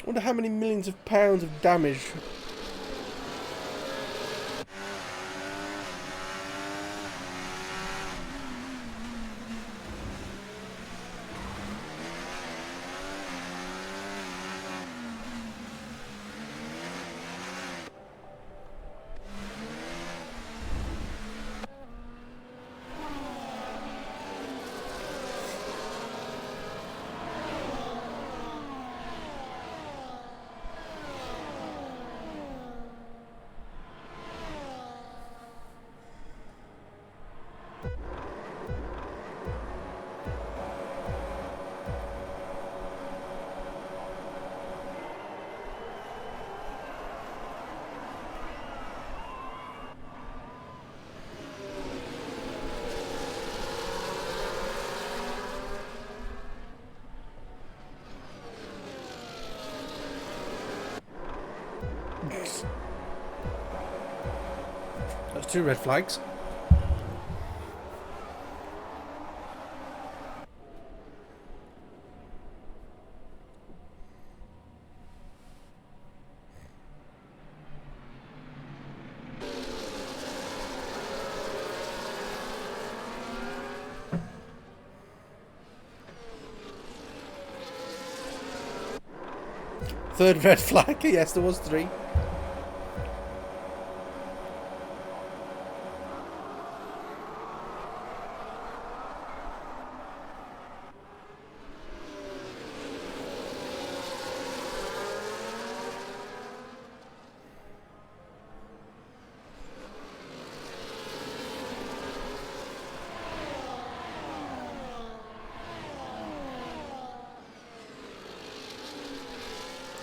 I wonder how many millions of pounds of damage. That's 2 red flags. Third red flag. Yes, there was 3.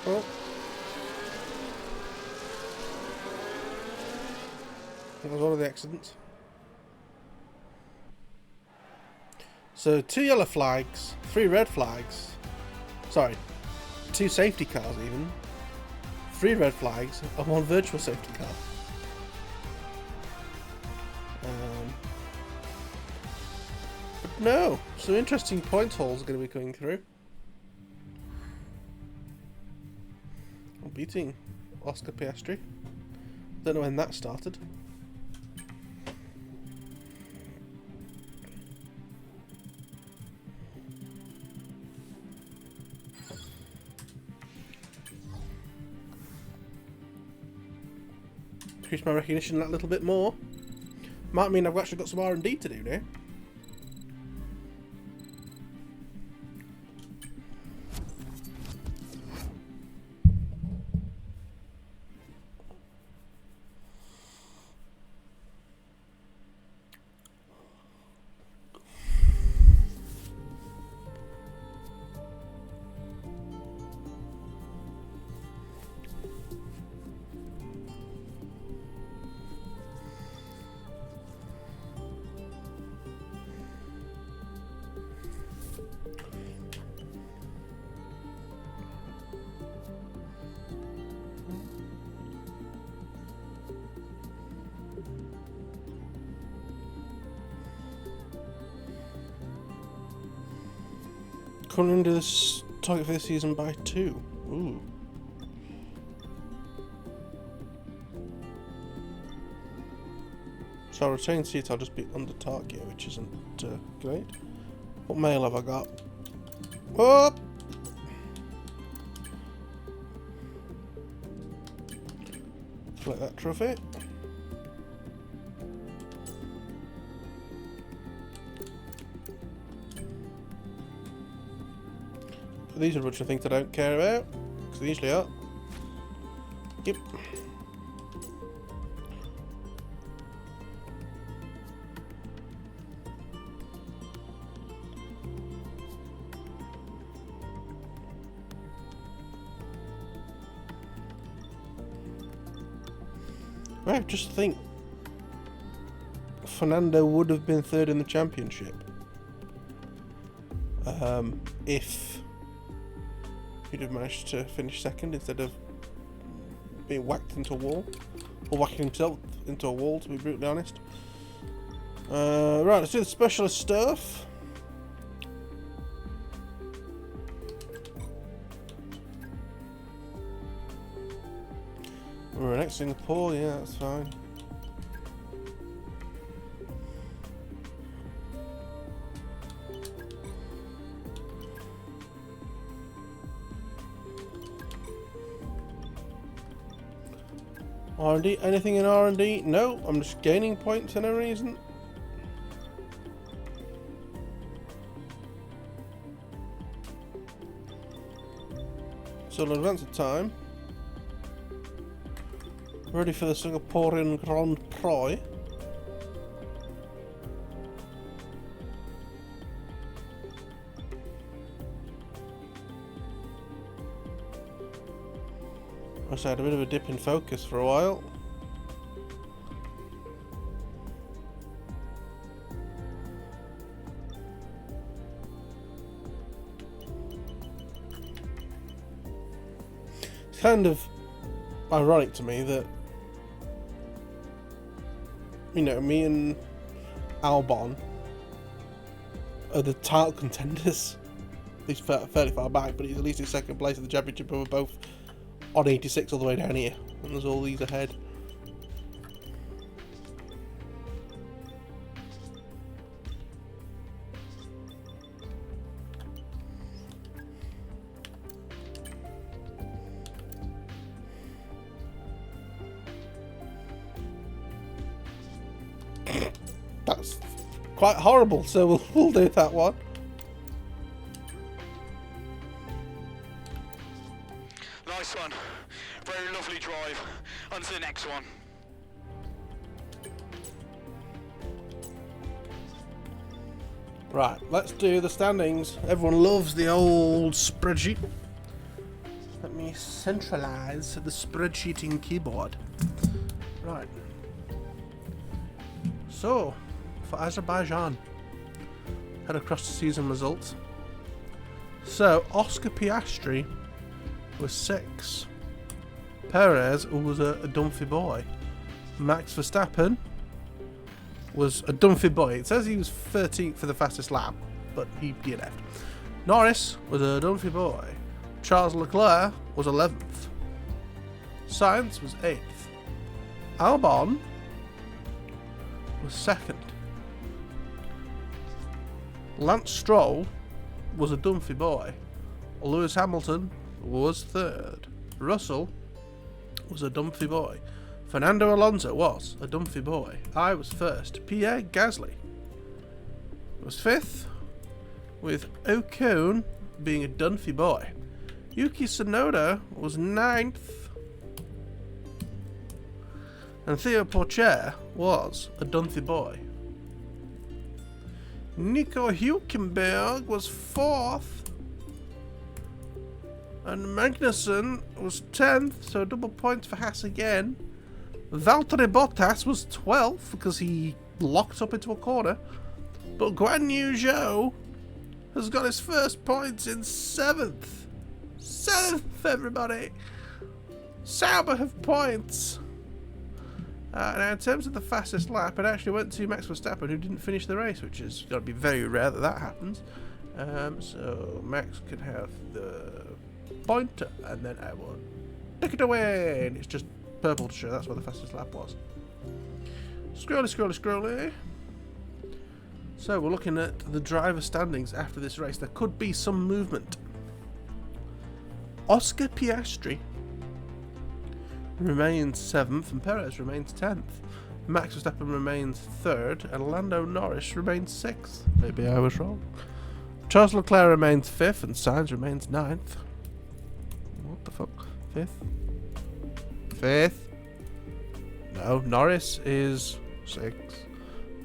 Oh. That was one of the accidents. So 2 yellow flags, 3 red flags. Sorry, 2 safety cars even. 3 red flags and 1 virtual safety car. But no, some interesting point hauls are going to be coming through. Beating Oscar Piastri. Don't know when that started. Increase my recognition that little bit more. Might mean I've actually got some R&D to do now. Coming into this target for this season by 2. Ooh. So I'll retain seat, I'll just be under target, which isn't great. What mail have I got? Whoop! Collect that trophy. These are a bunch of things I don't care about, because they usually are. Yep. Right, just think. Fernando would have been 3rd in the championship. If he'd have managed to finish 2nd instead of being whacked into a wall. Or whacking himself into a wall, to be brutally honest. Right, let's do the specialist stuff. We're next Singapore, yeah, that's fine. R&D, anything in R&D? No, I'm just gaining points for no reason. So in advance of time. Ready for the Singaporean Grand Prix. I had a bit of a dip in focus for a while. It's kind of ironic to me that, you know, me and Albon are the title contenders. He's fairly far back, but he's at least in second place in the championship, and we're both on 86 all the way down here, and there's all these ahead. That's quite horrible, so we'll do that one. Nice one. Very lovely drive. On to the next one. Right, let's do the standings. Everyone loves the old spreadsheet. Let me centralize the spreadsheeting keyboard. Right. So, for Azerbaijan, head across the season results. So, Oscar Piastri was 6. Perez was a dumpy boy. Max Verstappen was a dumpy boy. It says he was 13th for the fastest lap, but he DNF'd. Norris was a dumpy boy. Charles Leclerc was 11th. Sainz was 8th. Albon was 2nd. Lance Stroll was a dumpy boy. Lewis Hamilton was 3rd. Russell was a dumpy boy. Fernando Alonso was a dumpy boy. I was 1st. Pierre Gasly was 5th, with Ocon being a dumpy boy. Yuki Tsunoda was 9th, and Théo Pourchaire was a dumpy boy. Nico Hülkenberg was 4th, and Magnussen was 10th, so double points for Haas again. Valtteri Bottas was 12th because he locked up into a corner, but Guan Yu Zhou has got his first points in 7th. 7th, everybody! Sauber have points. Now, in terms of the fastest lap, it actually went to Max Verstappen, who didn't finish the race, which is going to be very rare that happens. So Max can have the point, and then I will take it away. And it's just purple to show that's where the fastest lap was. Scrolly. So we're looking at the driver standings after this race. There could be some movement. Oscar Piastri remains 7th, and Perez remains 10th. Max Verstappen remains 3rd, and Lando Norris remains 6th. Maybe I was wrong. Charles Leclerc remains 5th, and Sainz remains 9th. What the fuck? 5th? No, Norris is 6th.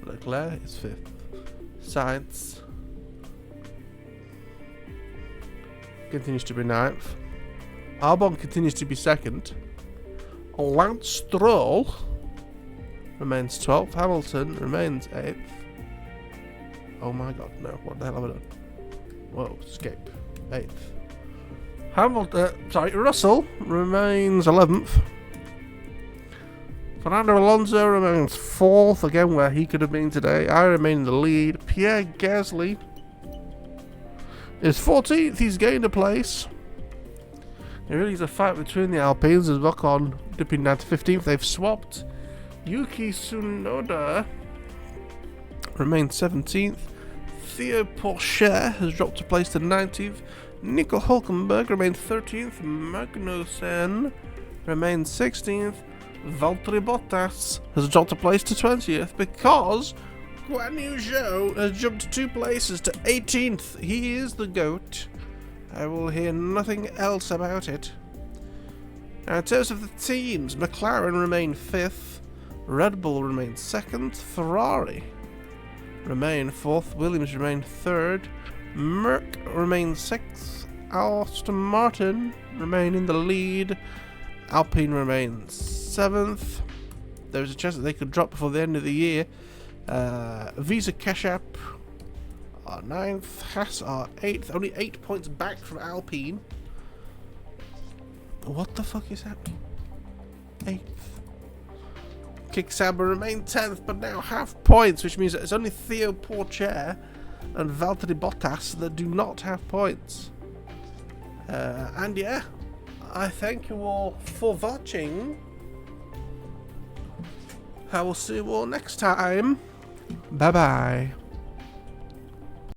Leclerc is 5th. Sainz continues to be 9th. Albon continues to be 2nd. Lance Stroll remains 12th. Hamilton remains 8th. Oh my god, no. What the hell have I done? Whoa, escape. 8th. Russell remains 11th. Fernando Alonso remains 4th, again where he could have been today. I remain in the lead. Pierre Gasly is 14th, he's gained a place. It really is a fight between the Alpines as Ocon dipping down to 15th. They've swapped. Yuki Tsunoda remains 17th. Theo Pourchaire has dropped a place to 19th. Nico Hulkenberg remains 13th. Magnussen remains 16th. Valtteri Bottas has dropped a place to 20th because Guan Yu Zhou has jumped 2 places to 18th. He is the GOAT. I will hear nothing else about it. Now, in terms of the teams, McLaren remain 5th, Red Bull remains 2nd, Ferrari remain 4th, Williams remain 3rd, Merc remains 6th, Aston Martin remain in the lead, Alpine remains 7th. There's a chance that they could drop before the end of the year. VCARB are 9th, Haas are 8th, only 8 points back from Alpine. What the fuck is happening? 8th. Kicksabber remain 10th, but now have points, which means that it's only Theo Pourchaire and Valtteri Bottas that do not have points. And yeah, I thank you all for watching. I will see you all next time. Bye bye.